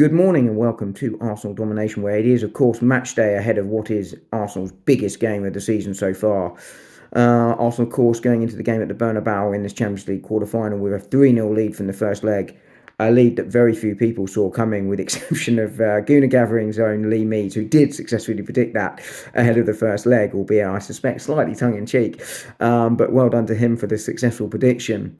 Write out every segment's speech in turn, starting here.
Good morning and welcome to Arsenal Domination, where it is, of course, match day ahead of what is Arsenal's biggest game of the season so far. Arsenal, of course, going into the game at the Bernabeu in this Champions League quarter-final with a 3-0 lead from the first leg, a lead that very few people saw coming, with the exception of Gooner Gathering's own Lee Meads, who did successfully predict that ahead of the first leg, albeit, I suspect, slightly tongue-in-cheek. But well done to him for the successful prediction.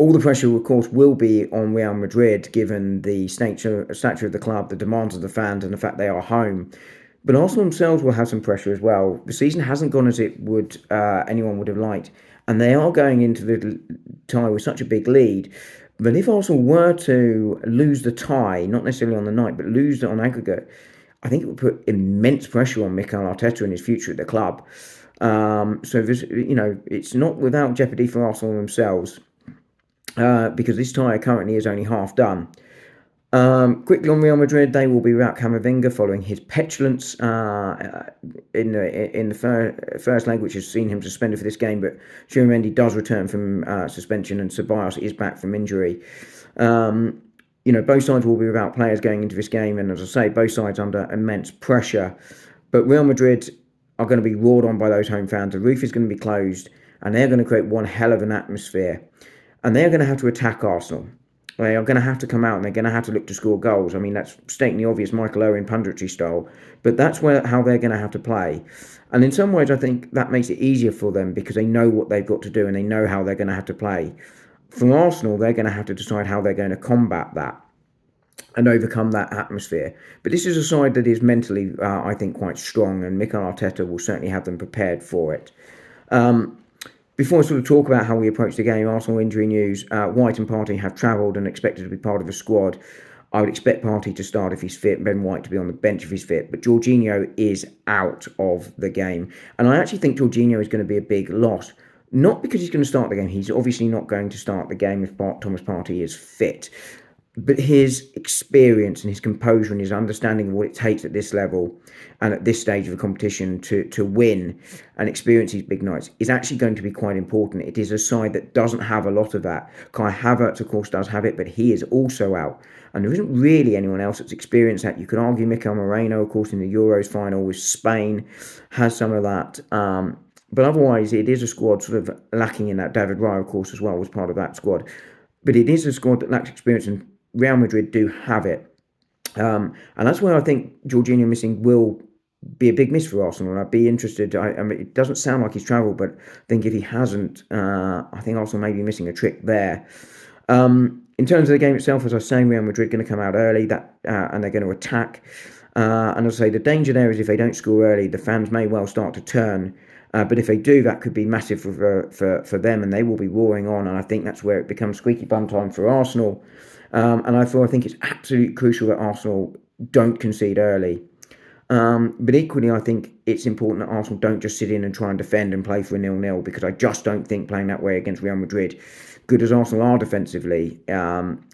All the pressure, of course, will be on Real Madrid, given the stature of the club, the demands of the fans, and the fact they are home. But Arsenal themselves will have some pressure as well. The season hasn't gone as it would anyone would have liked, and they are going into the tie with such a big lead. But if Arsenal were to lose the tie, not necessarily on the night, but lose it on aggregate, I think it would put immense pressure on Mikel Arteta and his future at the club. So there's, it's not without jeopardy for Arsenal themselves. Because this tie currently is only half done. Quickly on Real Madrid, they will be without Camavinga following his petulance in the first leg, which has seen him suspended for this game. But Mendy does return from suspension, and Ceballos is back from injury. Both sides will be without players going into this game, and as I say, both sides under immense pressure. But Real Madrid are going to be roared on by those home fans. The roof is going to be closed, and they're going to create one hell of an atmosphere. And they're going to have to attack Arsenal. They are going to have to come out and they're going to have to look to score goals. I mean, that's stating the obvious Michael Owen punditry style, but that's how they're going to have to play. And in some ways, I think that makes it easier for them because they know what they've got to do and they know how they're going to have to play. For Arsenal, they're going to have to decide how they're going to combat that and overcome that atmosphere. But this is a side that is mentally, I think, quite strong, and Mikel Arteta will certainly have them prepared for it. Before I sort of talk about how we approach the game, Arsenal injury news, White and Partey have travelled and expected to be part of the squad. I would expect Partey to start if he's fit, Ben White to be on the bench if he's fit, but Jorginho is out of the game. And I actually think Jorginho is going to be a big loss. Not because he's going to start the game, he's obviously not going to start the game if Thomas Partey is fit. But his experience and his composure and his understanding of what it takes at this level and at this stage of the competition to win and experience these big nights is actually going to be quite important. It is a side that doesn't have a lot of that. Kai Havertz, of course, does have it, but he is also out. And there isn't really anyone else that's experienced that. You could argue Mikel Moreno, of course, in the Euros final with Spain, has some of that. But otherwise, it is a squad sort of lacking in that. David Raya, of course, as well, was part of that squad. But it is a squad that lacks experience, and Real Madrid do have it. And that's where I think Jorginho missing will be a big miss for Arsenal. And I'd be interested. I mean, it doesn't sound like he's travelled, but I think if he hasn't, I think Arsenal may be missing a trick there. In terms of the game itself, as I was saying, Real Madrid going to come out early and they're going to attack. And as I say, the danger there is if they don't score early, the fans may well start to turn. But if they do, that could be massive for them, and they will be roaring on. And I think that's where it becomes squeaky bum time for Arsenal. And I think it's absolutely crucial that Arsenal don't concede early. But equally, I think it's important that Arsenal don't just sit in and try and defend and play for a 0-0, because I just don't think playing that way against Real Madrid, good as Arsenal are defensively,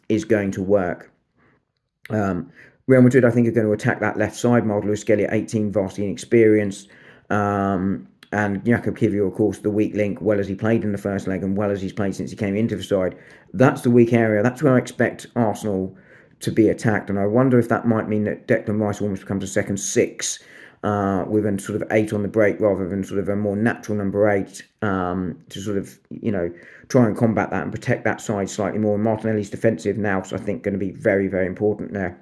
is going to work. Real Madrid, I think, are going to attack that left side. Mild Lewis Skelly at 18, vastly inexperienced. And Jakub Kiwior, of course, the weak link, well as he played in the first leg and well as he's played since he came into the side. That's the weak area. That's where I expect Arsenal to be attacked. And I wonder if that might mean that Declan Rice almost becomes a second six with a sort of 8 on the break rather than sort of a more natural number 8 to sort of, try and combat that and protect that side slightly more. And Martinelli's defensive now, so I think, going to be very, very important there.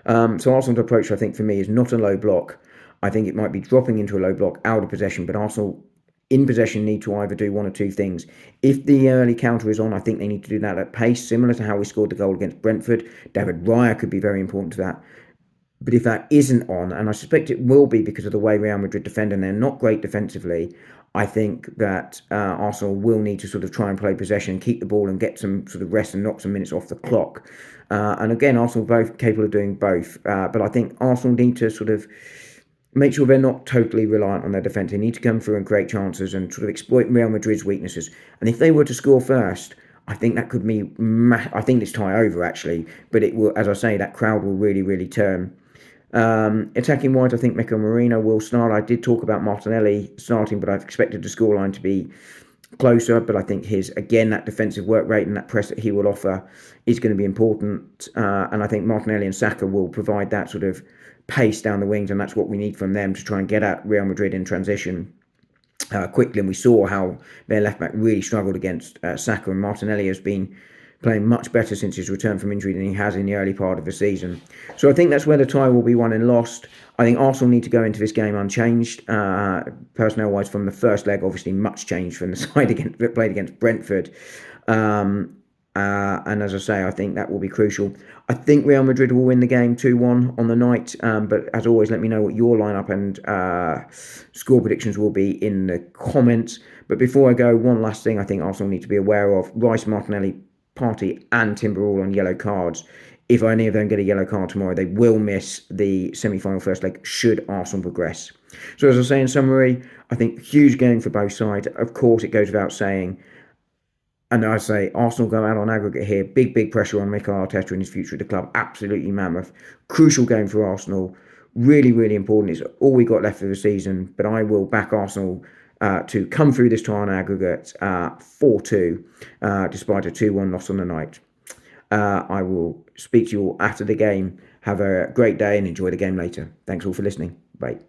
So Arsenal's approach, I think, for me, is not a low block. I think it might be dropping into a low block out of possession, but Arsenal in possession need to either do one or two things. If the early counter is on, I think they need to do that at pace, similar to how we scored the goal against Brentford. David Raya could be very important to that. But if that isn't on, and I suspect it will be because of the way Real Madrid defend, and they're not great defensively, I think that Arsenal will need to sort of try and play possession, keep the ball and get some sort of rest and knock some minutes off the clock. And again, Arsenal both capable of doing both. But I think Arsenal need to sort of make sure they're not totally reliant on their defence. They need to come through and create chances and sort of exploit Real Madrid's weaknesses. And if they were to score first, I think that could be, I think this tie over actually, but it will, as I say, that crowd will really, really turn. Attacking wise, I think Mikel Moreno will start. I did talk about Martinelli starting, but I've expected the scoreline to be closer, but I think that defensive work rate and that press that he will offer is going to be important. And I think Martinelli and Saka will provide that sort of pace down the wings, and that's what we need from them to try and get at Real Madrid in transition quickly. And we saw how their left back really struggled against Saka, and Martinelli has been playing much better since his return from injury than he has in the early part of the season. So I think that's where the tie will be won and lost. I think Arsenal need to go into this game unchanged, personnel-wise, from the first leg. Obviously, much changed from the side that played against Brentford. And as I say, I think that will be crucial. I think Real Madrid will win the game 2-1 on the night. But as always, let me know what your lineup and score predictions will be in the comments. But before I go, one last thing I think Arsenal need to be aware of. Rice, Martinelli, Partey and Timber all on yellow cards. If any of them get a yellow card tomorrow, they will miss the semi-final first leg should Arsenal progress. So as I say in summary, I think huge game for both sides. Of course, it goes without saying, and I say Arsenal go out on aggregate here. Big pressure on Mikel Arteta and his future at the club. Absolutely mammoth. Crucial game for Arsenal. Really important. It's all we got left for the season. But I will back Arsenal to come through this tie on aggregate 4-2, despite a 2-1 loss on the night. I will speak to you all after the game. Have a great day and enjoy the game later. Thanks all for listening. Bye.